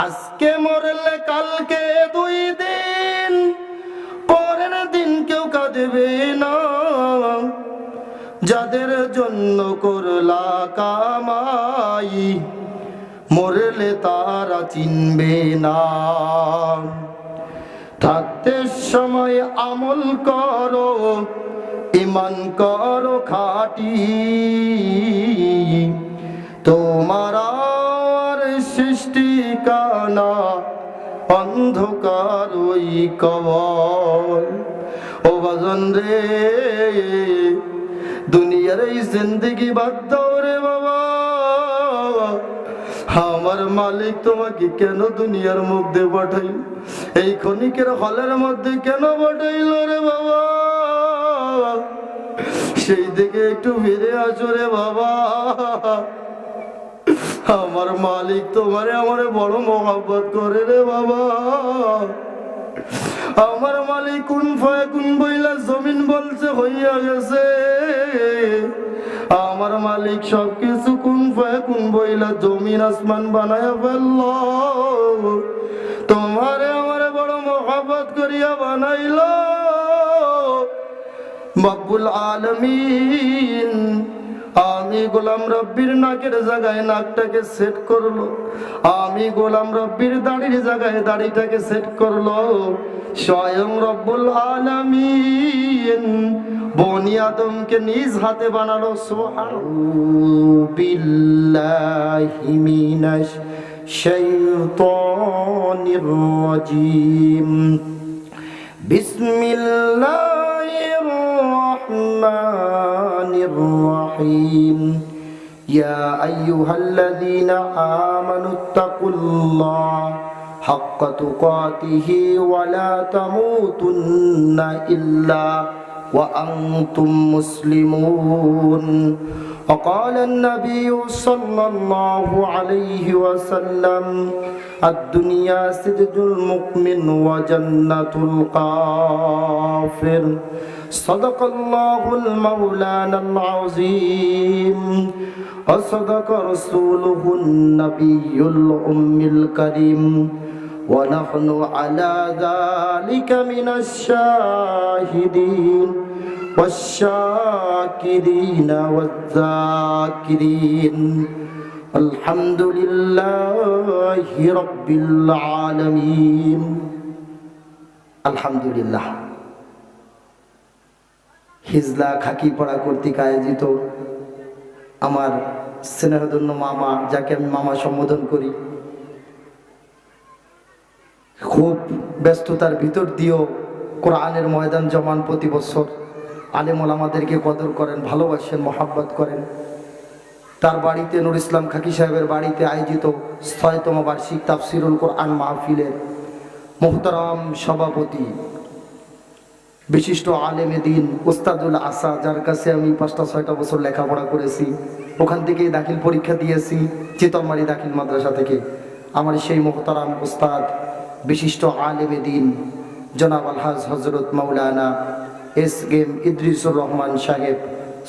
আজকে মরলে কালকে 2 দিন, পরের দিন কেউ কাঁদবে না। যাদের জন্য করলা কামাই, মরলে তারা চিনবে না। থাকতে সময় আমল করো, ঈমান করো খাঁটি, তোমার আর সৃষ্টি কানা অন্ধকার ওই কবর। ও বাজন রে, দুনিয়ার এই জিন্দেগি বাদ দাও রে বাবা। আমার মালিক তোমাকে কেন দুনিয়ার মধ্যে পাঠাইল? এই ক্ষণিকের হলের মধ্যে কেন পাঠাইল রে বাবা? সেই দিকে একটু ফিরে আসো রে বাবা। আমার মালিক তোমারে আমারে বড় মহব্বত করে রে বাবা। আমার মালিক কুন ফায়াকুন বইলা জমিন বলছে হইয়া গেছে। আমার মালিক সবকিছু কুন ফায়াকুন বইলা জমিন আসমান বানায়া ফেলল। তোমারে আমারে বড় মহব্বত করিয়া বানাইল। রব্বুল আলামিন আমি গোলাম রব্বির নাকের জায়গায় নাকটাকে সেট করলো, আমি গোলাম রব্বির দাড়ির জায়গায় দাড়িটাকে সেট করলো। স্বয়ং রব্বুল আলামিন বনি আদমকে নিজ হাতে বানালো। সুবহানাল্লাহ। বিল্লাহি মিনাশ শাইতানির রাজিম। বিসমিল্লাহির রহমানির রহিম। ইয়া আইয়ুহাল্লাযীনা আমানুত্তাকুল্লাহ হাক্কা তুকাতিহি ওয়া লা তামুতুন্না ইল্লা ওয়া আনতুম মুসলিমুন। وقال النبي صلى الله عليه وسلم الدنيا سجن المؤمن وجنة الكافر. صدق الله المولانا العظيم وصدق رسوله النبي الأمي الكريم ونحن على ذلك من الشاهدين والشاكرين والذاكرين. الحمد لله رب العالمين. الحمد لله. হিজলা খাকিপাড়া কর্তৃক আয়োজিত আমার স্নেহধন্য মামা, যাকে আমি মামা সম্বোধন করি, খুব ব্যস্ততার ভিতর দিয়েও কোরআনের ময়দান জমান প্রতি বছর আলেম ওলামাদেরকে কদর করেন, ভালোবাসেন, মহাব্বত করেন। তার বাড়িতে, নুর ইসলাম খাকি সাহেবের বাড়িতে আয়োজিত ৬তম বার্ষিক তাফসিরুল কোরআন মাহফিলের মুহতারাম সভাপতি, বিশিষ্ট আলেমে দিন উস্তাদুল আসা, যার কাছে আমি ৫-৬টা বছর লেখাপড়া করেছি, ওখান থেকেই দাখিল পরীক্ষা দিয়েছি, চিতলমারি দাখিল মাদ্রাসা থেকে। আমার সেই মুহতারাম উস্তাদ, বিশিষ্ট আলেমে দিন জনাব আলহাজ হজরত মাওলানা এস.এম. ইদ্রিসুর রহমান সাহেব,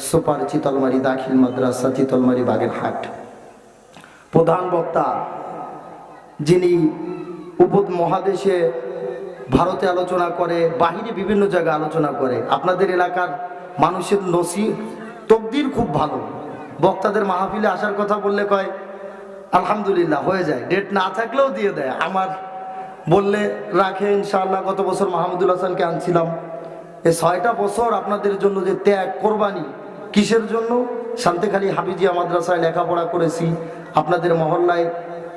সুপার চিতলমারি দাখিল মাদ্রাসা, চিতলমারি বাগেরহাট। প্রধান বক্তা, যিনি উপমহাদেশে ভারতে আলোচনা করে, বাহিরে বিভিন্ন জায়গায় আলোচনা করে। আপনাদের এলাকার মানুষের নসিব তকদির খুব ভালো। বক্তাদের মাহফিলে আসার কথা বললে কয় আলহামদুলিল্লাহ হয়ে যায়, ডেট না থাকলেও দিয়ে দেয়। আমার বললে রাখে ইনশাআল্লাহ। গত বছর মাহমুদুল হাসানকে আনছিলাম। এই ৬টা বছর আপনাদের জন্য যে ত্যাগ, কোরবানি, কিসের জন্য? শান্তিখালী হাফিজিয়া মাদ্রাসায় লেখাপড়া করেছি, আপনাদের মহল্লায়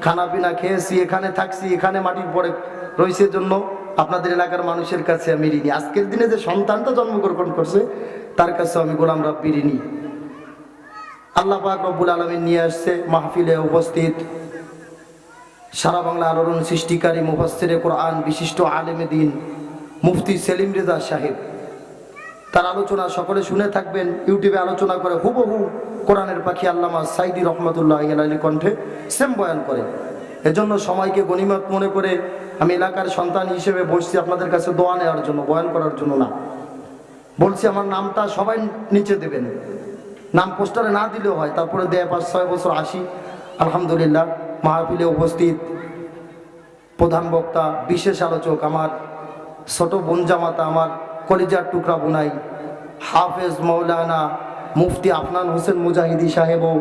খানাপিনা খেয়েছি, এখানে থাকছি, এখানে মাটির পরে রয়েছে জন্য আপনাদের এলাকার মানুষের কাছে আমি ঋণী। আজকের দিনে যে সন্তানটা জন্মগ্রহণ করছে তার কাছে আমি গোলাম রাব্বি ঋণী। আল্লাহ পাক রব্বুল আলামিন নিয়ে আসছে মাহফিলে উপস্থিত সারা বাংলা আলোড়ন সৃষ্টিকারী মুফাসসিরে কোরআন, বিশিষ্ট আলেমে দিন মুফতি সেলিম রেজা সাহেব। তার আলোচনা সকলে শুনে থাকবেন। ইউটিউবে আলোচনা করে হুবহু কোরআনের পাখি আল্লামা সাইদি রহমতুল্লাহ আলাইহির কণ্ঠে সেম বয়ান করে। এজন্য সময়কে গনিমত মনে করে আমি এলাকার সন্তান হিসেবে বসছি আপনাদের কাছে দোয়া নেওয়ার জন্য, বয়ান করার জন্য না। বলছি আমার নামটা সবাই নিচে দেবেন, নাম পোস্টারে না দিলেও হয়, তারপরে দেয় ৫-৬ বছর আসি। আলহামদুলিল্লাহ মাহফিলে উপস্থিত প্রধান বক্তা, বিশেষ আলোচক আমার ছোট বোন জামাতা, আমার কলিজার টুকরা বোনাই হাফেজ মৌলানা মুফতি আফনান হোসেন মুজাহিদি সাহেবও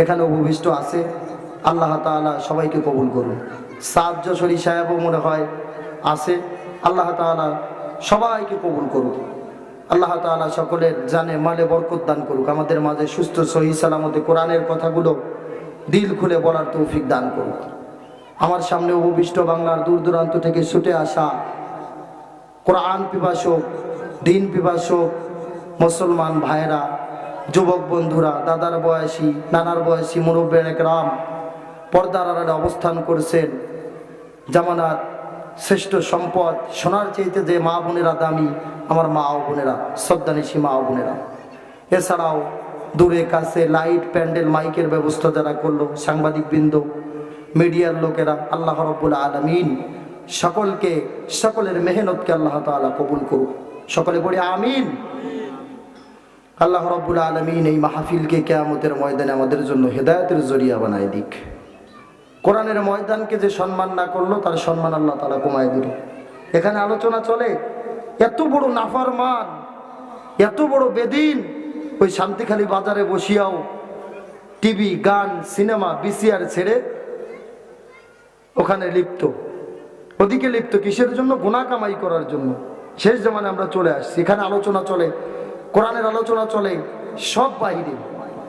এখানে উপবিষ্ট আছে। আল্লাহ তাআলা সবাইকে কবুল করুন। সাদ যশোরী সাহেবও মনে হয় আছে। আল্লাহ তাআলা সবাইকে কবুল করুন। আল্লাহ তাআলা সকলের জানে মালে বরকত দান করুক। আমাদের মাঝে সুস্থ সহি সালামতে কোরআনের কথাগুলো দিল খুলে বলার তৌফিক দান করুক। আমার সামনে উপবিষ্ট বাংলার দূর দূরান্ত থেকে ছুটে আসা কোরআন পিপাসক, দিন পিপাসক মুসলমান ভাইরা, যুবক বন্ধুরা, দাদার বয়সী, নানার বয়সী মুরব্বিয়ানে কেরাম, পর্দার আড়ালে অবস্থান করছেন। জামানার শ্রেষ্ঠ সম্পদ, সোনার চাইতে যে মা বোনেরা দামি, আমার মা ও বোনেরা, শ্রদ্ধানিশী মা ও বোনেরা। এছাড়াও দূরে কাছে লাইট, প্যান্ডেল, মাইকের ব্যবস্থা যারা করলো, সাংবাদিক বৃন্দ, মিডিয়ার লোকেরা, আল্লাহ রাব্বুল আলামিন সকলকে, সকলের মেহনতকে আল্লাহ তাআলা কবুল করুক। সকলে বলি আমিন। আল্লাহ রাব্বুল আলামিন এই মাহফিলকে কিয়ামতের ময়দানে আমাদের জন্য হেদায়েতের জরিয়া বানায় দিক। কোরআনের ময়দানকে যে সম্মান না করলো, তার সম্মান আল্লাহ তাআলা কমায় দিল। এখানে আলোচনা চলে, এত বড় নাফরমান, এত বড় বেদিন ওই শান্তিখালী বাজারে বসিয়াও টিভি, গান, সিনেমা, বিসিআর ছেড়ে ওখানে লিপ্ত, ওদিকে লিপ্ত। কিসের জন্য? গুনাহ কামাই করার জন্য। শেষ জামানে আমরা চলে আসছি। এখানে আলোচনা চলে, কোরআনের আলোচনা চলে, সব বাইরে।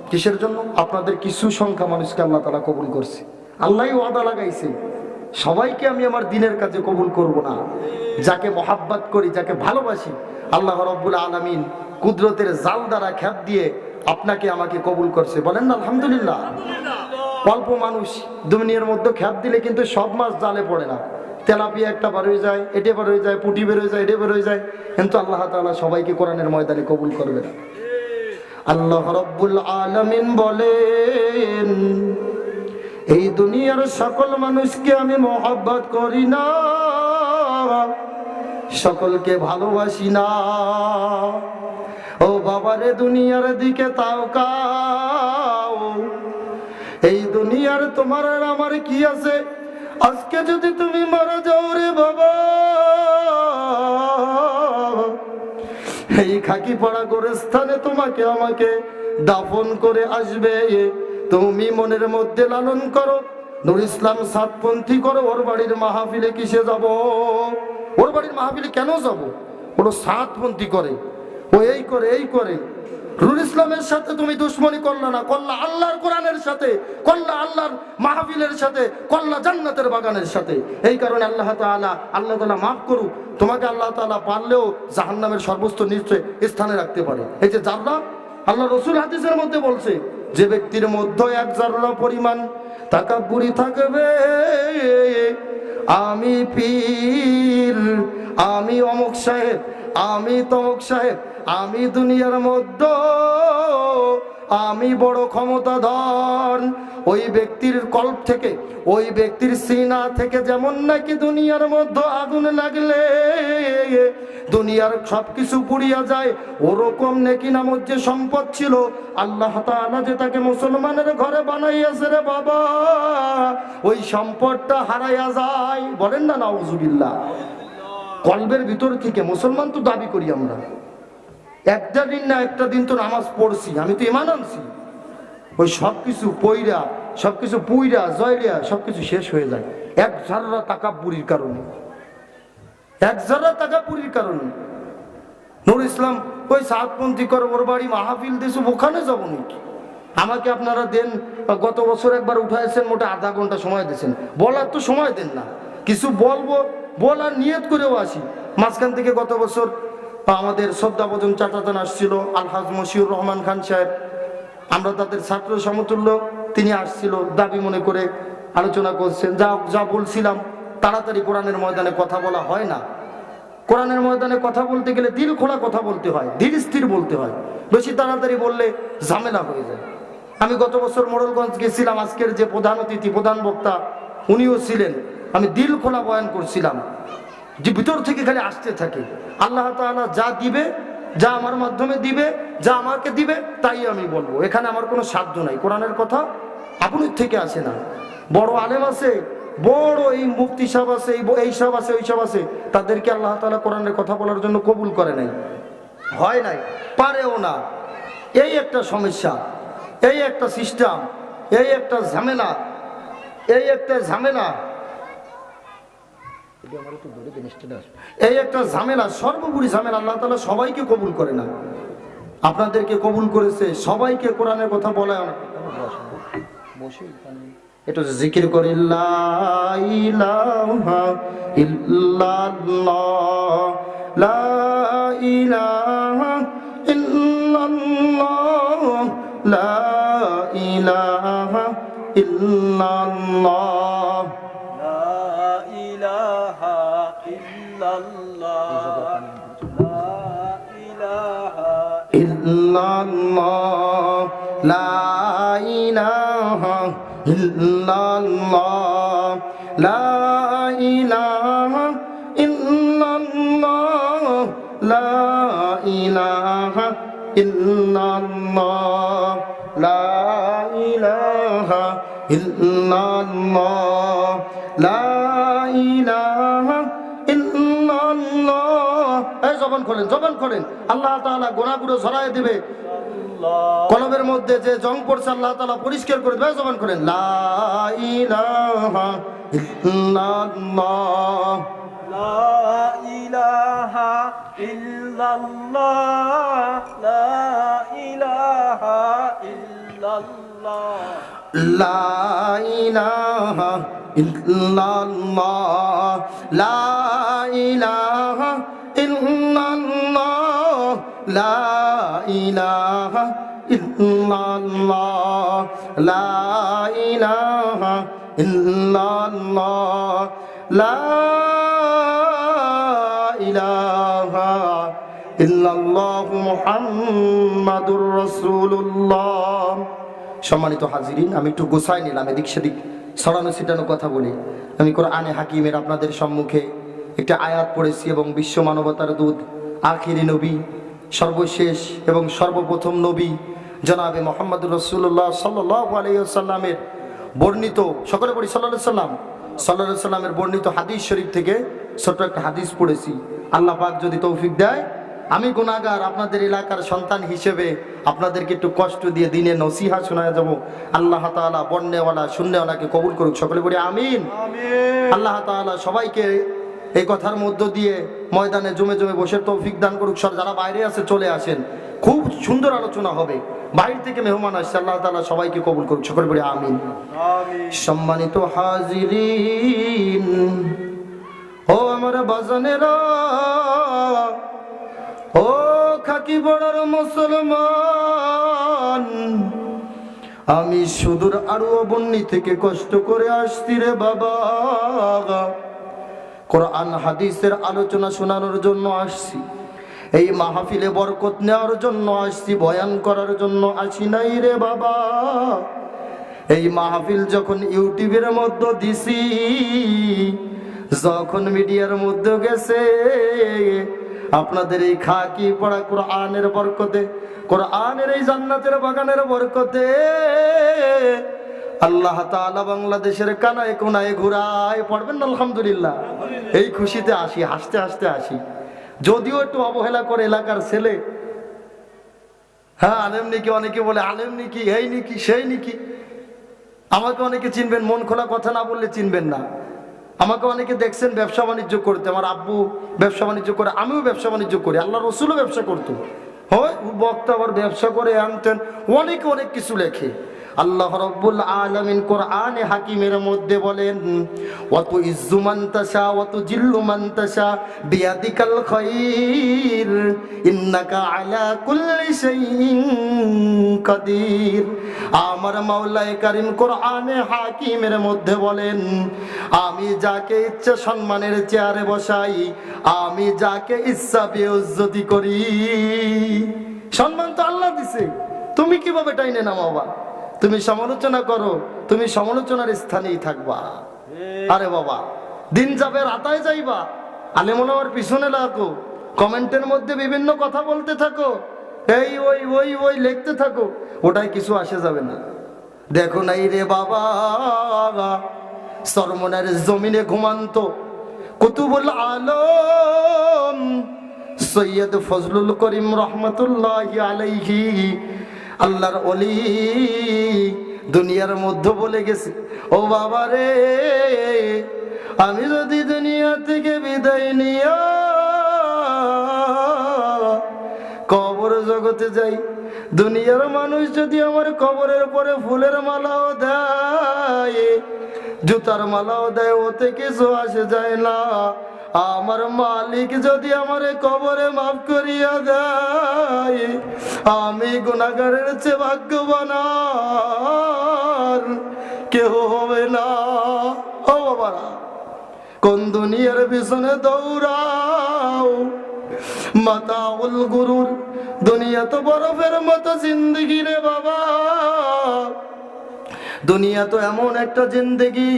কিসের জন্য? আপনাদের কিছু সংখ্যা মানুষকে আল্লাহ তাআলা কবুল করছে। আল্লাহই ওয়াদা লাগাইছে, সবাইকে আমি আমার দিনের কাজে কবুল করব না। যাকে মহাব্বত করি, যাকে ভালোবাসি, আল্লাহ রাব্বুল আলামিন কুদরতের জাল দ্বারা খ্যাপ দিয়ে আপনাকে আমাকে কবুল করছে। বলেন না আলহামদুলিল্লাহ। অল্প মানুষ দুনিয়ার মধ্যে খ্যাপ দিলে কিন্তু সব মাছ জালে পড়ে না। তেলাপিয়া একটা বার হয়ে যায়, এটে বার হয়ে যায়, পুঁটি বের হয়ে যায়, এটে বের হয়ে যায়, কিন্তু আল্লাহ তাআলা সবাইকে কোরআনের ময়দানে কবুল করবে না। আল্লাহ রাব্বুল আলামিন বলেন, এই দুনিয়ার সকল মানুষকে আমি মহব্বত করি না, সকলকে ভালোবাসি না। ও বাবারে, দুনিয়ার দিকে তাকাও। এই দুনিয়ার তোমার আর আমার কি আছে? আজকে যদি তুমি মারা যাও রে বাবা, এই খাকি পড়া গোরস্থানে তোমাকে আমাকে দাফন করে আসবে। তুমি মনের মধ্যে লালন করো, নুর ইসলাম সাতপন্থী করো, ওর বাড়ির মাহফিলে কিসে যাব? ওর বাড়ির মাহফিলে কেন যাব? ওরা সাতপন্থী করে, ও এই করে, এই করে। নুর ইসলামের সাথে তুমি দুশ্মনী করলা না, করলা আল্লাহর কোরআনের সাথে, করলা আল্লাহর মাহফিলের সাথে, করলা জান্নাতের বাগানের সাথে। এই কারণে আল্লাহ তাআলা মাফ করুক তোমাকে। আল্লাহ তাআলা পারলেও জাহান্নামের সর্বোচ্চ নিচে স্থানে রাখতে পারে। এই যে জাররা, আল্লাহ রাসূল হাদিসের মধ্যে বলছে, যে ব্যক্তির মধ্যে এক জাররা পরিমাণ তাকাব্বুরি থাকবে, আমি পীর, আমি অমুক সাহেব, আমি তমুক সাহেব, আমি দুনিয়ার মধ্যে আমি বড় ক্ষমতাধর, ওই ব্যক্তির কল্প থেকে, ওই ব্যক্তির সিনা থেকে যেমন নাকি দুনিয়ার মধ্যে আগুন লাগলে দুনিয়ার সবকিছু পুড়িয়া যায়, ওরকম নাকি নামত যে সম্পদ ছিল, আল্লাহ তাআলা যে তাকে মুসলমানের ঘরে বানাইয়াছে রে বাবা, ওই সম্পদটা হারাইয়া যায়। বলেন না নাউজুবিল্লাহ। কলবের ভিতর থেকে মুসলমান তো দাবি করি আমরা, একটা দিন না একটা দিন তো নামাজ পড়ছি, আমি তো ঈমান আনছি, ওই সবকিছু পইরা, সবকিছু পুইরা জয়রিয়া সবকিছু শেষ হয়ে যায় এক জাররা তাকাব্বুরির কারণে, এক জাররা তাকাব্বুরির কারণে। নূর ইসলাম ওই সাতপন্থী করে ওর বাড়ি মাহফিল দিয়েছে, ওখানে যাবো নাকি? আমাকে আপনারা দেন, গত বছর একবার উঠাইছেন, মোটে আধা ঘন্টা সময় দিয়েছেন, বলার তো সময় দেন না। কিছু বলবো, বলার নিয়ত করেও আসি। মাঝখান থেকে গত বছর আমাদের শ্রদ্ধাভজন চাচাজান আসছিল, আলহাজ মশিউর রহমান খান সাহেব, আমরা তাদের ছাত্র সমতুল্য, তিনি আসছিল, দাবি মনে করে আলোচনা করছেন। যা বলছিলাম, তাড়াতাড়ি কোরআনের ময়দানে কথা বলা হয় না। কোরআনের ময়দানে কথা বলতে গেলে দিল খোলা কথা বলতে হয়, ধীর স্থির বলতে হয়। বেশি তাড়াতাড়ি বললে ঝামেলা হয়ে যায়। আমি গত বছর মোড়লগঞ্জ গেছিলাম, আজকের যে প্রধান অতিথি, প্রধান বক্তা উনিও ছিলেন। আমি দিল খোলা বয়ান করছিলাম, যে ভিতর থেকে খালি আসতে থাকে। আল্লাহ তাআলা যা দিবে, যা আমার মাধ্যমে দিবে, যা আমাকে দিবে, তাই আমি বলবো। এখানে আমার কোনো সাধ্য নাই। কোরআনের কথা আপনার থেকে আসে না। বড় আলেম আছে, বড় এই মুফতি সাহেব আছে, এই সব আছে, ওই সব আছে, তাদেরকে আল্লাহ তাআলা কোরআনের কথা বলার জন্য কবুল করে নাই, হয় নাই, পারেও না। এই একটা সমস্যা, এই একটা সিস্টেম, এই একটা ঝামেলা, এই একটা ঝামেলা, এই একটা ঝামেলা, সর্বোপরি ঝামেলা। আল্লাহ তাআলা সবাইকে কবুল করে না, আপনাদেরকে কবুল করেছে, সবাইকে কোরআনের কথা বলায় না। একটু জিকির করি, লা ইলাহা ইল্লাল্লাহ, লা ইলাহা ইল্লাল্লাহ, লা ইলাহা ইল্লাল্লাহ, লা ইলাহা ইল্লাল্লাহ, লা ইলাহা ইল্লাল্লাহ, লা ইলাহা ইল্লাল্লাহ, লা ইলাহা ইল্লাল্লাহ, লা ইলাহা ইল্লাল্লাহ, লা ইলাহা ইল্লাল্লাহ, লা ইলাহা ইল্লাল্লাহ। এই জবান খোলেন, জবান খোলেন, আল্লাহ তাআলা গুনাহগুলো ঝরায় দিবে। কলবের মধ্যে যে জং পড়ছে আল্লাহ তাআলা পরিষ্কার করে দেবে। জবান করেন, লা ইলাহা ইল্লাল্লাহ, লা ইলাহা ইল্লাল্লাহ, লা ইলাহা ইল্লাল্লাহ, লা ইলাহা ইল্লাল্লাহ, লা ইলাহা ইল্লাল্লাহ, লা ইলাহা ইল্লাল্লাহ, লা ইলাহা ইল্লাল্লাহ, লা ইলাহা ইল্লাল্লাহ মুহাম্মাদুর রাসূলুল্লাহ। সম্মানিত হাজিরিন, আমি একটু গোছায় নিলাম, এদিক সেদিক ছড়ানো ছিটানো কথা বলি। আমি কোরআনে হাকিমের আপনাদের সম্মুখে একটা আয়াত পড়েছি এবং বিশ্ব মানবতার দূত, আখিরি নবী, সর্বশেষ এবং সর্বপ্রথম নবী জনাবে মুহাম্মদুর রাসূলুল্লাহ সাল্লাল্লাহু আলাইহি ওয়াসাল্লামের বর্ণিত, সকলে পড়ি সাল্লাল্লাহু আলাইহি সাল্লামের বর্ণিত হাদিস শরীফ থেকে ছোট্ট একটা হাদিস পড়েছি। আল্লাহ পাক যদি তৌফিক দেয়, আমি গুনাহগার আপনাদের এলাকার সন্তান হিসেবে আপনাদেরকে একটু কষ্ট দিয়ে দিনে নসিহা শোনায় যাব। আল্লাহ তাআলা বর্ণেওয়ালা শূন্যওয়ালাকে কবুল করুক, সকলে বলি আমিন। আল্লাহ তাআলা সবাইকে এই কথার মধ্য দিয়ে ময়দানে জমে জমে বসে তৌফিক দান করুক। যারা বাইরে আছে চলে আসেন, খুব সুন্দর আলোচনা হবে, বাইরে থেকে মেহমান আসছে, আল্লাহ তাআলা সবাইকে কবুল করুক, সকলে বলি আমিন। সম্মানিত হাজিরিন, ও আমার বাজানেরা, ও খাকি বড়ার মুসলমান, আমি সুদূর আরুবন্নি থেকে কষ্ট করে আসছি রে বাবা, কোরআন হাদিসের আলোচনা শোনানোর জন্য আসছি, এই মাহফিলে বরকত নেওয়ার জন্য আসছি, বয়ান করার জন্য আসি নাই রে বাবা। এই মাহফিল যখন ইউটিউবের মধ্যে দিছি, যখন মিডিয়ার মধ্যে গেছে, আপনাদের এই খাকি পড়া কোরআনের বরকতে, কোরআনের এই জান্নাতের বাগানের বরকতে আল্লাহ তাআলা বাংলাদেশের কানায় কোনায় ঘুরায়, পড়বেন না আলহামদুলিল্লাহ। এই খুশিতে আসি, হাসতে হাসতে আসি, যদিও একটু অবহেলা করে এলাকার ছেলে। হ্যাঁ, আলেম নাকি, অনেকে বলে আলেম নাকি, এই নাকি, সেই নাকি। আমাকে অনেকে চিনবেন, মন খোলা কথা না বললে চিনবেন না। আমাকে অনেকে দেখছেন ব্যবসা বাণিজ্য করতে, আমার আব্বু ব্যবসা বাণিজ্য করে, আমিও ব্যবসা বাণিজ্য করি, আল্লাহ রসুলও ব্যবসা করতো। হয় বক্তা আবার ব্যবসা করে আনতেন, অনেকে অনেক কিছু লেখে। আল্লাহ রাব্বুল আলামিন কোরআনে হাকিমের মধ্যে বলেন, ওয়া তুইজ্জু মান তাশা ওয়া তুজিল্লু মান তাশা বিয়াদিকাল খায়র ইন্নাকা আলা কুল্লি শাইইন কাদির। আমার মাওলায়ে কারীম কোরআনে হাকিমের মধ্যে বলেন, আমি যাকে ইচ্ছা সম্মানের চেয়ারে বসাই, আমি যাকে ইচ্ছা বেইজ্জতি করি। সম্মান তো আল্লাহ দিছে, তুমি কিভাবে টাইনে নামাবা? তুমি সমালোচনা করো, তুমি সমালোচনার স্থানেই থাকবা। আরে বাবা, দিন যাবে রাতায় যাইবা, আলেম ওলামার পিছনে লাগো, কমেন্টের মধ্যে বিভিন্ন কথা বলতে থাকো, এই ওই ওই ওই লিখতে থাকো, ওটাই কিছু আসে যাবে না। দেখো নাই রে বাবা, সরমনের জমিনে ঘুমান্ত কুতুবুল আলম সৈয়দ ফজলুল করিম রহমতুল্লাহি আলাইহি আল্লাহর ওলি দুনিয়ার মধ্যে বলে গেছে, ও বাবা রে, আমি যদি দুনিয়া থেকে বিদায় নিয়া কবর জগতে যাই, দুনিয়ার মানুষ যদি আমার কবরের পরে ফুলের মালাও দেয়, জুতার মালাও দেয়, ওতে কিছু আসে যায় না। আমার মালিক যদি আমার কবরে মাফ করিয়া দেয়, আমি গুনাহগারের চেয়ে ভাগ্যবান আর কেউ হবে না। ও বাবারা, কোন দুনিয়ার পিছনে দৌড়াও, মাতাউল গুরুর, দুনিয়া তো বরফের মতো জিন্দগি রে বাবা। দুনিয়া তো এমন একটা জিন্দগি,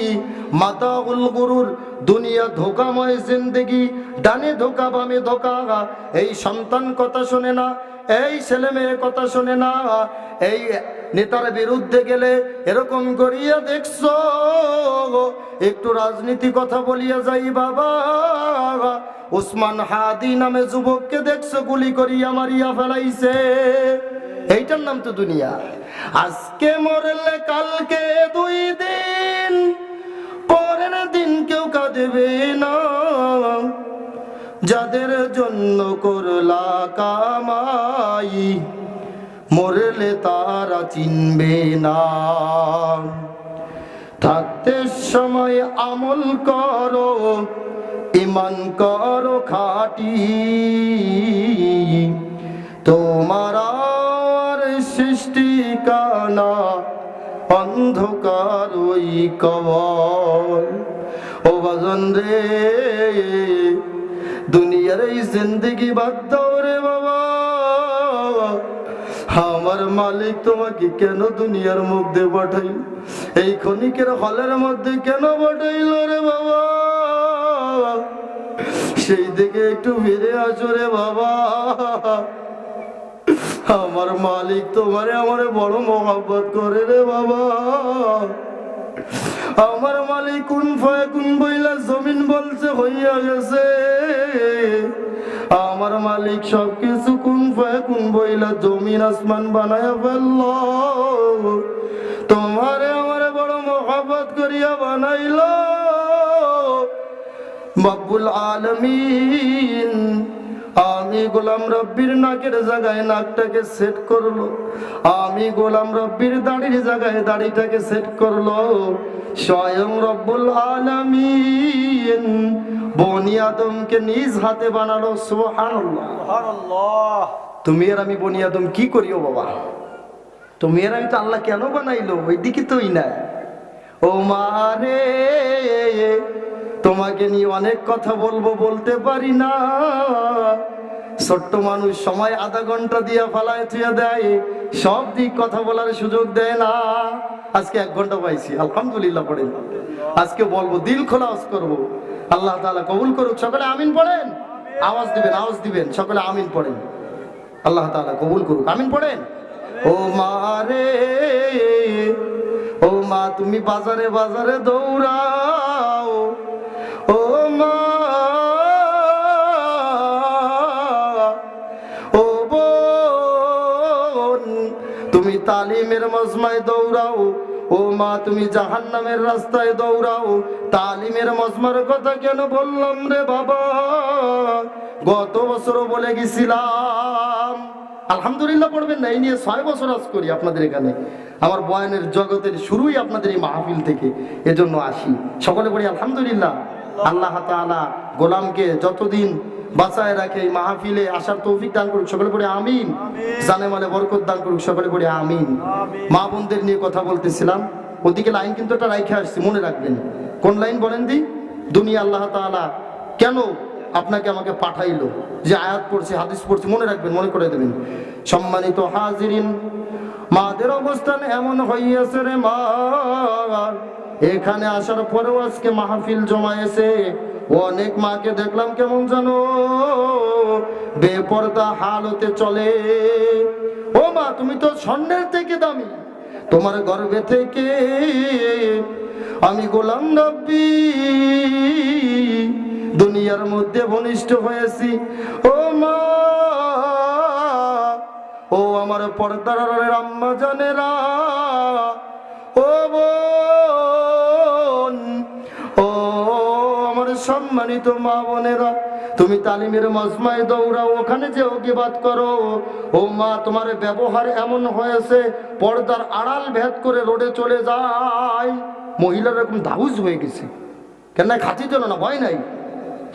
মাতাউল গুরুর, দুনিয়া ধোকাময় জিন্দগি, ডানে ধোকা বামে ধোকা। এই সন্তান কথা শোনে না, এই ছেলে মেয়ে কথা শোনে না, এই নেতার বিরুদ্ধে গেলে এরকম করিয়া দেখছো। একটু রাজনীতি কথা বলিয়া যাই বাবা, ওসমান হাদি নামে যুবককে দেখছো গুলি করিয়া মারিয়া ফেলাইছে। এইটার নাম তো দুনিয়া। আজকে মরলে কালকে 2 দিন, পরের দিন কেউ কাঁদবে না। যাদের জন্য করলা কামাই, মরলে তারা চিনবে না। থাকতে সময় আমল করো, ইমান করো খাঁটি, তোমার আর সৃষ্টি কানা অন্ধকার ওই কবর। ও বাজন রে, দুনিয়ার এই জিন্দগি বাদ দাও রে বাবা। আমার মালিক তোমাকে কেন দুনিয়ার মধ্যে পাঠাইল, এই ক্ষণিকের হলের মধ্যে কেন পাঠাইল রে বাবা? সেই দিকে একটু ফিরে আসো রে বাবা। আমার মালিক তোমারে আমারে বড় মহব্বত করে রে বাবা। আমার মালিক কুন ফায়াকুন বইলা জমিন বলছে হইয়া গেছে। আমার মালিক সবকিছু কুন ফায়াকুন বইলা জমিন আসমান বানায়া ফেলল। তোমারে আমারে বড় মহব্বত করিয়া বানাইল। রব্বুল আলামিন আমি গোলাম রব্বির নাকের জায়গায় নাকটাকে সেট করলো, আমি গোলাম রব্বির দাড়ির জায়গায় দাড়িটাকে সেট করলো। স্বয়ং রব্বুল আলামিন বনি আদমকে নিজ হাতে বানালো। সুবহানাল্লাহ, সুবহানাল্লাহ। তুমি আর আমি বনি আদম কি করিও বাবা? তুমি আর আমি তো আল্লাহ কেন বানাইলো ওই দিকে তোই না। ও মারে, তোমাকে নিয়ে অনেক কথা বলবো, বলতে পারি না। ছোট্ট মানুষ সময় আধা ঘন্টা দিয়া ফালায় থুয়া দেয়, সব দিক কথা বলার সুযোগ দেয় না। আজকে 1 ঘন্টা পাইছি, আলহামদুলিল্লাহ পড়েন। আজকে বলবো, দিল খোলাস করবো। আল্লাহ তাআলা কবুল করুক। সকলে আমিন পড়েন, আওয়াজ দিবেন, আওয়াজ দিবেন, সকলে আমিন পড়েন। আল্লাহ তাআলা কবুল করুক, আমিন পড়েন। ও মা রে, ও মা তুমি বাজারে বাজারে দৌড়াও, ও মা, ও বোন তুমি তালিমের মজমায় দৌড়াও, ও মা তুমি জাহান্নামের রাস্তায় দৌড়াও। তালিমের মজমার কথা কেন বললাম রে বাবা? গত বছরও বলে গেছিলাম। আলহামদুলিল্লাহ পড়বেন না, এই নিয়ে 6 বছর আজ করি আপনাদের এখানে। আমার বয়ানের জগতের শুরুই আপনাদের এই মাহফিল থেকে, এজন্য আসি। সকলে পড়ি আলহামদুলিল্লাহ। আল্লাহ তাআলা গোলামকে যতদিন বাঁচায় রাখে এই মাহফিলে আসার তৌফিক দান করুক। সকলে পড়ি আমিন। জানে মালে বরকত দান করুক। সকলে পড়ি আমিন। মা বোনদের নিয়ে কথা বলতেছিলাম, ওদিকে লাইন কিন্তু একটা রাইখে আসছি, মনে রাখবেন। কোন লাইন বলেন দি? দুনিয়া আল্লাহ তাআলা কেন আপনাকে আমাকে পাঠাইলো, যে আয়াত পড়ছি, হাদিস পড়ছি, মনে রাখবেন, মনে করে দেবেন। সম্মানিত হাজিরিন, মাদের অবস্থান এমন হইয়াছে রে মা, এখানে আসার পরেও আজকে মাহফিল জমায়েছে। অনেক মাকে দেখলাম কেমন জানো বেপরদা হালতে চলে। ও মা, তুমি তো স্বর্ণের থেকে দামি, তোমার গর্ভে থেকে আমি গোলাম নবী দুনিয়ার মধ্যে ভূমিষ্ঠ হয়েছি। ও মা, ও আমার পর্দার আম্মা জানেরা, ও বোন, ও আমার সম্মানিত মা বোনেরা, তুমি তালিমের মজমায় দৌড়াও, ওখানে যে গিবাত করো। ও মা, তোমার ব্যবহার এমন হয়েছে পর্দার আড়াল ভেদ করে রোডে চলে যায়। মহিলার এরকম দাউজ হয়ে গেছে। কেন খাতি চলো না, ভয় নাই।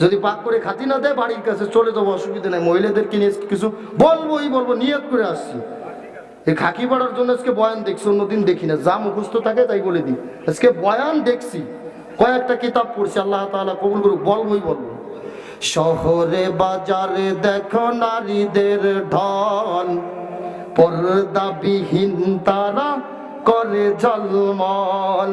যদি পাক করে খাতি না দেয় বাড়ির কাছে চলে যাবো, অসুবিধা নেই। মহিলাদেরকে নিয়ে কিছু বলবোই বলবো, নিয়ত করে আসছি। এই খাকি পড়ার জন্য আজকে বয়ান দেখছি, অন্যদিন দেখি না। যা মুখস্থ থাকে তাই বলে দিই। আজকে বয়ান দেখছি, কয়েকটা কিতাব পড়ছি, আল্লাহ তাআলা কবুল করুক। বলবোই বলবো। শহরে বাজারে দেখো নারীদের ঢল, পর্দাবিহীন তারা করে ঝলমল,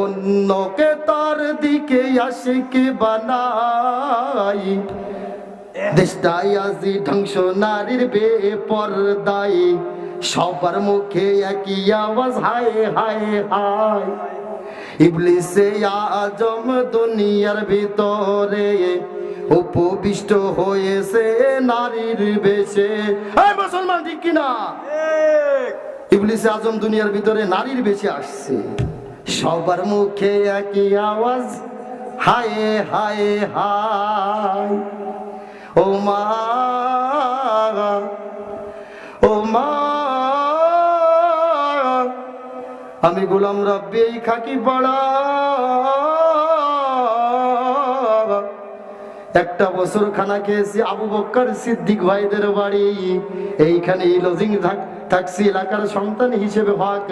অন্যকে তার দিকে আশিক বানাই। দেশটাই আজি ধ্বংস নারীর বেপরদাই, সবার মুখে একই আওয়াজ হায় হায় হায়। ইবলিসে আজম দুনিয়ার ভিতরে উপবিষ্ট হয়েছে নারীর বেশে। এই মুসলমান ঠিক কিনা? ইবলিসে আজম দুনিয়ার ভিতরে নারীর বেশে আসছে। সবার মুখে একই আওয়াজ হায় হায় হায়। ও মা, ও মা, আমি গোলাম রব্বি এই খাকি পড়া একটা বছর খানা খেয়েছি আবু বক্কর সিদ্দিক ভাইদের বাড়ি। এইখানে লজিং থাকছি, এলাকার সন্তান হিসেবে ভাগ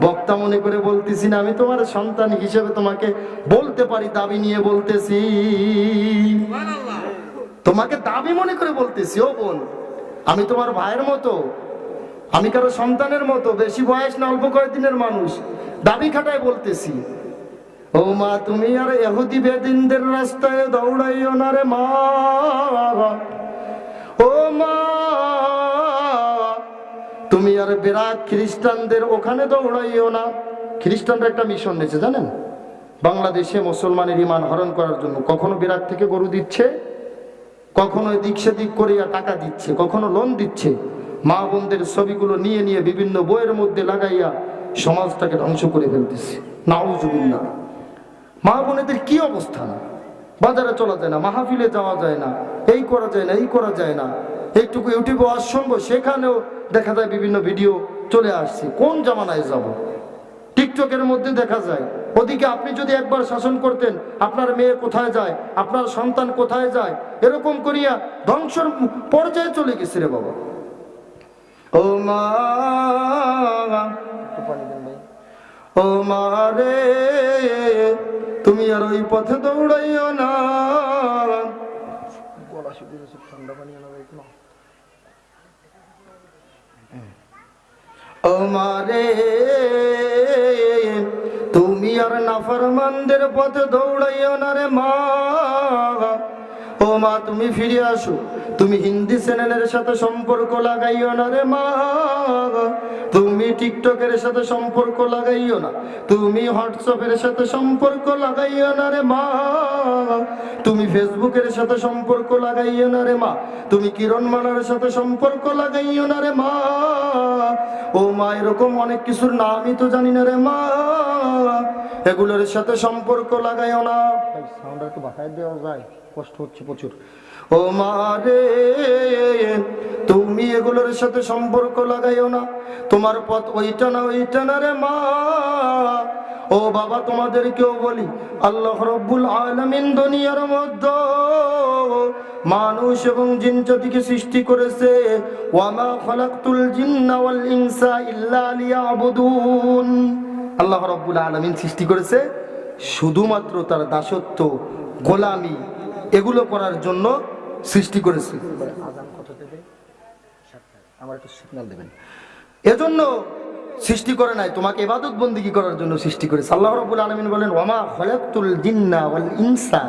বক্তা মনে করে বলতেছি না, আমি তোমার সন্তান হিসেবে তোমাকে বলতে পারি, দাবি নিয়ে বলতেছি, তোমাকে দাবি মনে করে বলতেছি। ও বোন, আমি তোমার ভাইয়ের মতো, আমি কারো সন্তানের মতো, বেশি বয়স না, অল্প কয়েকদিনের মানুষ, দাবি খাটায় বলতেছি। ও মা, তুমি আর ইহুদি বেদিনদের রাস্তায় দৌড়াইও না রে মা। ও মা, তুমি আর বেরাক খ্রিস্টানদের ওখানে দৌড়াইও না। খ্রিস্টানরা একটা মিশন নিয়েছে জানেন, বাংলাদেশে মুসলমানের ঈমান হরণ করার জন্য। কখনো বেরাক থেকে গরু দিচ্ছে, কখনো এদিক সেদিক করিয়া টাকা দিচ্ছে, কখনো লোন দিচ্ছে। মা বোনদের ছবিগুলো নিয়ে নিয়ে বিভিন্ন বইয়ের মধ্যে লাগাইয়া সমাজটাকে ধ্বংস করে ফেলতেছে। নাউজুবিল্লাহ। মা বোনেদের কি অবস্থা! বাজারে চলা যায় না, মাহফিলে যাওয়া যায় না, এই করা যায় না, এই করা যায় না। একটুকু ইউটিউবে ওয়াজ শুনবো, সেখানেও দেখা যায় বিভিন্ন ভিডিও চলে আসছে। কোন জামানায় যাব? টিকটকের মধ্যে দেখা যায়। ওদিকে আপনি যদি একবার শাসন করতেন, আপনার মেয়ে কোথায় যায়, আপনার সন্তান কোথায় যায়, এরকম করিয়া ধ্বংসের পর্যায়ে চলে গেছে রে বাবা। ও মা, ও মা রে, তুমি আর ওই পথে দৌড়াইও না। ও মা রে, তুমি আর নাফরমানদের পথে দৌড়াইও না রে মা। ও মা, তুমি ফিরে আসো। তুমি হিন্দি চ্যানেলের সাথে সম্পর্ক লাগাইও না রে মা। তুমি টিকটকের সাথে সম্পর্ক লাগাইও না। তুমি হোয়াটসঅ্যাপের সাথে সম্পর্ক লাগাইও না রে মা। তুমি ফেসবুকের সাথে সম্পর্ক লাগাইও না রে মা। তুমি কিরণমালার সাথে সম্পর্ক লাগাইও না রে মা। ও মা, এরকম অনেক কিছুর নামই তো জানি না রে মা। এগুলোর সাথে সম্পর্ক লাগাইও না। সাউন্ড একটু বাড়ায় দেওয়া যায়, কষ্ট হচ্ছে প্রচুর। ও মা রে, তুমি এগুলোর সাথে সম্পর্ক লাগাইও না। তোমার পথ ওইটা না, ওইটা না রে মা। ও বাবা, তোমাদেরকেও বলি, আল্লাহ রাব্বুল আলামিন দুনিয়ার মধ্যে মানুষ এবং জিন জাতিকে সৃষ্টি করেছে। ওয়ামা খালাকতুল জিন্না ওয়াল ইনসা ইল্লা লিয়াবুদুন। আল্লাহ রাব্বুল আলামিন সৃষ্টি করেছে শুধুমাত্র তার দাসত্ব, গোলামি, এগুলো করার জন্য সৃষ্টি করেছে। আমার একটু সিগন্যাল দেবেন। এজন্য সৃষ্টি করে নাই, তোমাকে ইবাদত বন্দেগী করার জন্য সৃষ্টি করেছে। আল্লাহ রাব্বুল আলামিন বলেন, ওয়ামা খালাকতুল জিন্না ওয়াল ইনসা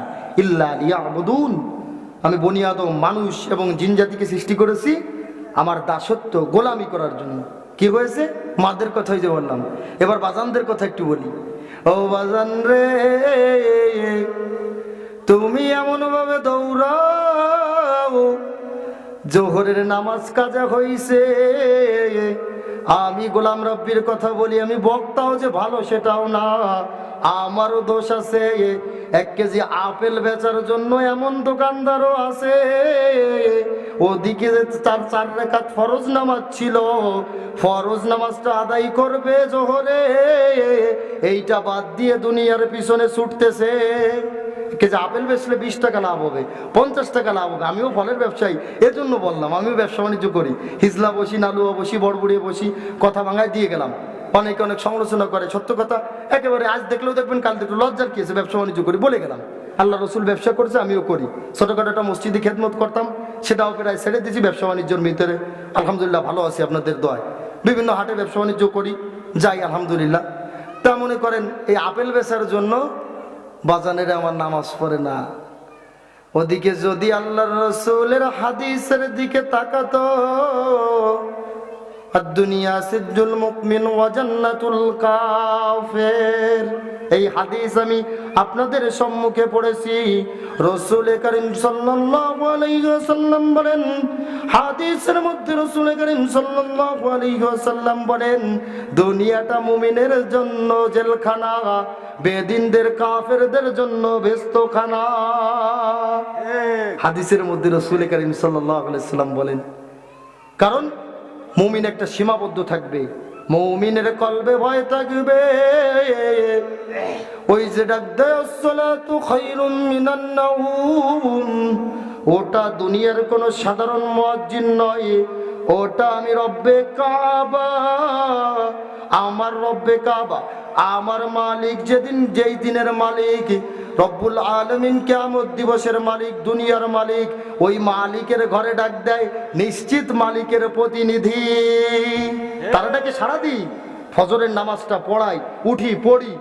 ইল্লা লিয়াবুদুন। আমি বনি আদম, মানুষ এবং জিন জাতিকে সৃষ্টি করেছি আমার দাসত্ব, গোলামি করার জন্য। কি হয়েছে? মাদের কথাই যে বললাম, এবার বাজানদের কথা একটু বলি। ও বাজান রে, তুমি এমন ভাবে দৌড়াও, জোহরের নামাজ কাজা হইছে। আমি গোলাম রব্বির কথা বলি, আমি বক্তাও যে ভালো সেটাও না, আমারও দোষ আছে। 1 কেজি আপেল বেচার জন্য এমন দোকানদারও আছে, ওদিকে 4 রাকাত ফরজ নামাজ ছিল, ফরজ নামাজটা আদায় করবে জোহরে, এইটা বাদ দিয়ে দুনিয়ার পিছনে ছুটতেছে। কেজি আপেল বেচলে 20 টাকা লাভ হবে, 50 টাকা লাভ হবে। আমিও ফলের ব্যবসায়ী, এজন্য বললাম আমিও ব্যবসা বাণিজ্য করি। হিজলা বসি, নালুয়া বসি, বড়বুড়িয়ে বসি, কথা ভাঙায় দিয়ে গেলাম। অনেকে অনেক সমালোচনা করে, সত্য কথা একেবারে আজ দেখলেও দেখবেন, কাল দেখলেও লজ্জার কি আছে, ব্যবসা বাণিজ্য করি বলে গেলাম। আল্লাহ রসুল ব্যবসা করছে, আমিও করি। ছোটখাটো একটা মসজিদে খেদমত করতাম, সেটাও প্রায় ছেড়ে দিয়েছি ব্যবসা বাণিজ্যের ভিতরে। আলহামদুলিল্লাহ ভালো আছি আপনাদের দোয়ায়। বিভিন্ন হাটে ব্যবসা বাণিজ্য করি, যাই আলহামদুলিল্লাহ। তা মনে করেন এই আপেল বেচার জন্য বাজানের আমার নামাজ পড়ে না। ওদিকে যদি আল্লাহর রাসূলের হাদিসের দিকে তাকাতো, আদ-দুনিয়া সিজ্জুল মুমিন ওয়া জান্নাতুল কাফির, এই হাদিস আমি আপনাদের সম্মুখে পড়েছি। রাসূল করিম সাল্লাল্লাহু আলাইহি ওয়াসাল্লাম বলেন, হাদিসের মধ্যে রাসূল করিম সাল্লাল্লাহু আলাইহি ওয়াসাল্লাম বলেন, দুনিয়াটা মুমিনের জন্য জেলখানা, বেদিনদের কাফেরদের জন্য বেস্তখানা। হাদিসের মধ্যে রাসূল করিম সাল্লাল্লাহু আলাইহি ওয়াসাল্লাম বলেন, কারণ মুমিন একটা সীমাবদ্ধ থাকবে, মুমিনের কলবে ভয় থাকবে। ওই যে ডাক দেয় আসসালাতু খায়রুম মিনান নাওম, ওটা দুনিয়ার কোনো সাধারণ মুয়াজ্জিন নয়, ওটা আমি রব্বে কাবা, আমার রব্বে কাবা, আমার মালিক, যেই দিনের মালিক রব্বুল আলামিন, কিয়ামত দিবসের মালিক, দুনিয়ার মালিক, ওই মালিকের ঘরে ডাক দেয় নিশ্চিত মালিকের প্রতিনিধি। তারা ডাকে সারা দিই, ফজরের নামাজটা পড়াই, উঠি পড়ি।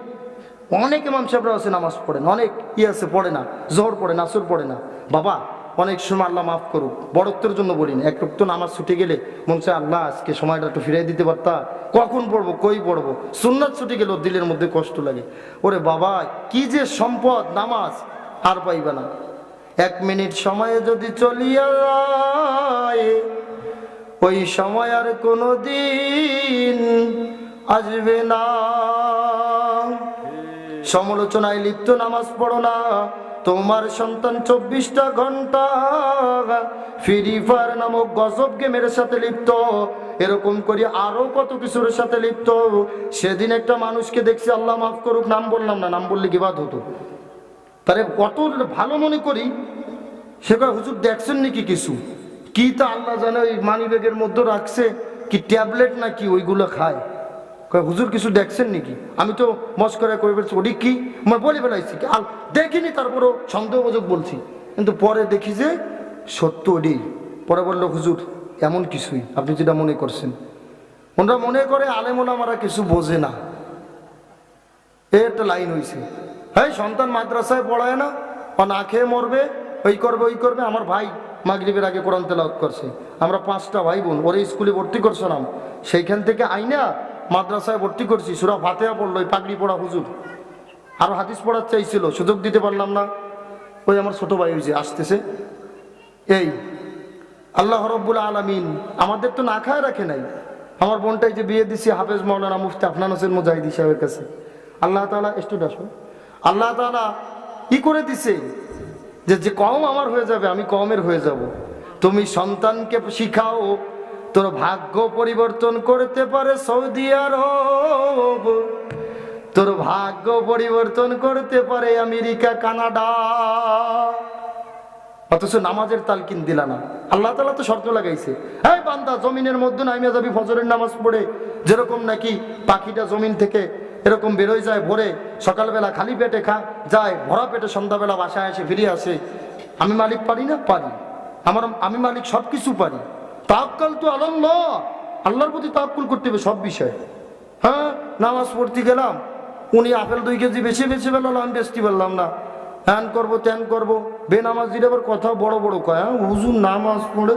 অনেক ইমাম সাহেবরা আছে নামাজ পড়েন, অনেক আছে পড়ে না, জোহর পড়ে না, আসর পড়ে না। বাবা অনেক সময় আল্লাহ মাফ করুক, বড়ত্বের জন্য বলি না, এক রক্ত নামাজ ছুটে গেলে মন চায় আল্লাহ আজকে সময়টা একটু ফিরিয়ে দিতে পারতা, কখন পড়বো, কই পড়বো। সুন্নাত ছুটে গেলেও দিলের মধ্যে কষ্ট লাগে। ওরে বাবা কি যে সম্পদ নামাজ, আর পাইবে না। 1 মিনিট সময়ে যদি চলিয়া যায়, ওই সময় আর কোনো দিন আসবে না। সমালোচনায় লিপ্ত নামাজ পড়ো না, তোমার সন্তান 24টা ঘন্টা ফ্রি ফায়ার নামক গজব গেমের সাথে লিপ্ত, এরকম করে আরো কত কিছুর সাথে লিপ্ত। সেদিন একটা মানুষকে দেখছি, আল্লাহ মাফ করুক, নাম বললাম না, নাম বললে কি বাদ হতো, তারে কত ভালো মনে করি। সে কয় হুজুর দেখছেন নাকি কিছু, কি তা আল্লাহ জানে, ওই মানি ব্যাগের মধ্যে রাখছে কি ট্যাবলেট নাকি, ওইগুলো খায়। কয় হুজুর কিছু দেখছেন নাকি? আমি তো মস্করা করে বলছি ওটি কি, আমার বলে বেলাইছি কি দেখিনি, তারপরও সন্দেহবোধক বলছি, কিন্তু পরে দেখি যে সত্য ওটি। পরে বললো হুজুর এমন কিছুই আপনি যেটা মনে করছেন। ওনারা মনে করে আলেম ওলামারা কিছু বোঝে না, এই একটা লাইন হয়েছে। হ্যাঁ সন্তান মাদ্রাসায় পড়ায় না, ও না খেয়ে মরবে, ওই করবে ওই করবে। আমার ভাই মাগরিবের আগে কোরআন তেলাওয়াত করছে, আমরা 5টা ভাই বোন, ওরে স্কুলে ভর্তি করছিলাম, সেইখান থেকে আইনা মাদ্রাসায় ভর্তি করছি। সূরা ফাতিহা পড়লো ওই পাগড়ি পড়া হুজুর, আরো হাদিস পড়ার চাইছিল, সুযোগ দিতে পারলাম না। ওই আমার ছোট ভাই হয়েছে আসতেছে। এই আল্লাহ রাব্বুল আলামিন আমাদের তো না খায় রাখে নাই। আমার বোনটাই যে বিয়ে দিছি হাফেজ মাওলানা মুফতি আফনান হোসেন মুজাহিদি সাহেবের কাছে, আল্লাহ তাআলা স্টুডেন্ট, আল্লাহ তাআলা কি করে দিছে যে কওম আমার হয়ে যাবে, আমি কওমের হয়ে যাব। তুমি সন্তানকে শিখাও তোর ভাগ্য পরিবর্তন করতে পারে সৌদি আরব, তোর ভাগ্য পরিবর্তন করতে পারে আমেরিকা, কানাডা। অথচ নামাজের তালকিন দিলা না। আল্লাহ তাআলা তো শর্ত লাগাইছে, এই বান্দা জমিনের মধ্যে নামিয়ে যাবি ফজরের নামাজ পড়ে। যেরকম নাকি পাখিটা জমিন থেকে এরকম বেরোয় যায় ভোরে, সকালবেলা খালি পেটে যায়, ভরা পেটে সন্ধ্যাবেলা বাসায় এসে ফিরে আসে। আমি মালিক পারি না? পারি। আমি মালিক সব কিছু পারি। তাওয়াক্কাল তো আলাল্লাহ, আল্লাহর প্রতি তাওয়াক্কুল করতে হবে সব বিষয়ে। হ্যাঁ নামাজ পড়তে গেলাম, উনি আপেল 2 কেজি বেশি বেশি বেলাল, আমি বেচতে পারলাম না, হ্যান করবো ত্যান করবো। বেনামাজির আবার কথা বড় বড় কয়, হুজুর নামাজ পড়ে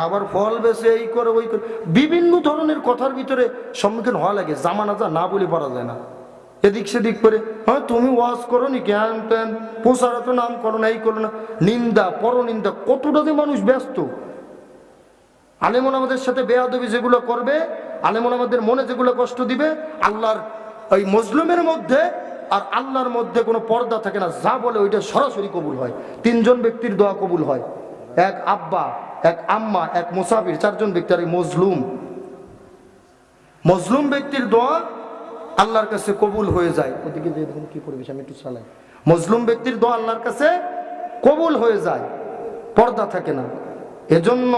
আবার ফল বেছে এই করে ওই করে বিভিন্ন ধরনের কথার ভিতরে সম্মুখীন হওয়া লাগে। জামানা যা না বলে পারা যায় না, এদিক সেদিক করে হ্যাঁ তুমি ওয়াজ করো নি জ্ঞান ত্যান প্রচারত নাম করো না, এই করো না, নিন্দা পরনিন্দা, কতটা যে মানুষ ব্যস্ত। আলেমন আমাদের সাথে বেয়াদবি যেগুলো করবে, আলেমন আমাদের মনে যেগুলো কষ্ট দিবে, আল্লাহর ওই মজলুমের মধ্যে আর আল্লাহর মধ্যে কোনো পর্দা থাকে না, যা বলে ওইটা সরাসরি কবুল হয়। 3 জন ব্যক্তির দোয়া কবুল হয়, এক আব্বা, এক আম্মা, এক মুসাফির, 4 জন ব্যক্তি। আর এই মজলুম ব্যক্তির দোয়া আল্লাহর কাছে কবুল হয়ে যায়। ওদিকে যে দেখুন কি পরিবেশ, আমি একটু চালাই। মজলুম ব্যক্তির দোয়া আল্লাহর কাছে কবুল হয়ে যায়, পর্দা থাকে না। এজন্য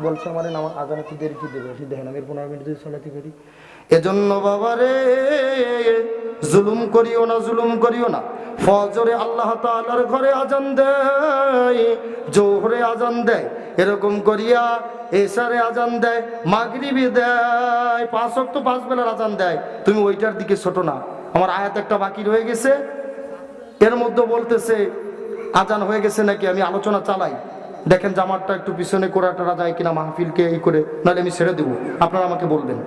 বলছে আমার নাম আজান একটু দেরি কি দেবে, দেখেন আমি 15 মিনিট যদি চালাতে পারি। এজন্য বাবারে জুলুম করিও না, জুলুম করিও না। ফজরে আল্লাহ তাআলার ঘরে আজান দেয়, জোহরে আজান দেয়, এরকম করিয়া এশারে আজান দেয়, মাগরিবে দেয়, 5 ওয়াক্ত 5 বেলার আজান দেয়। তুমি ওইটার দিকে ছোট না। আমার আয়াত একটা বাকি রয়ে গেছে, এর মধ্যে বলতেছে আজান হয়ে গেছে নাকি, আমি আলোচনা চালাই। দেখেন জামাতটা একটু পিছনে করাটা যায় কিনা, মাহফিলকে এই করে, নাহলে আমি ছেড়ে দেবো, আপনারা আমাকে বলবেন।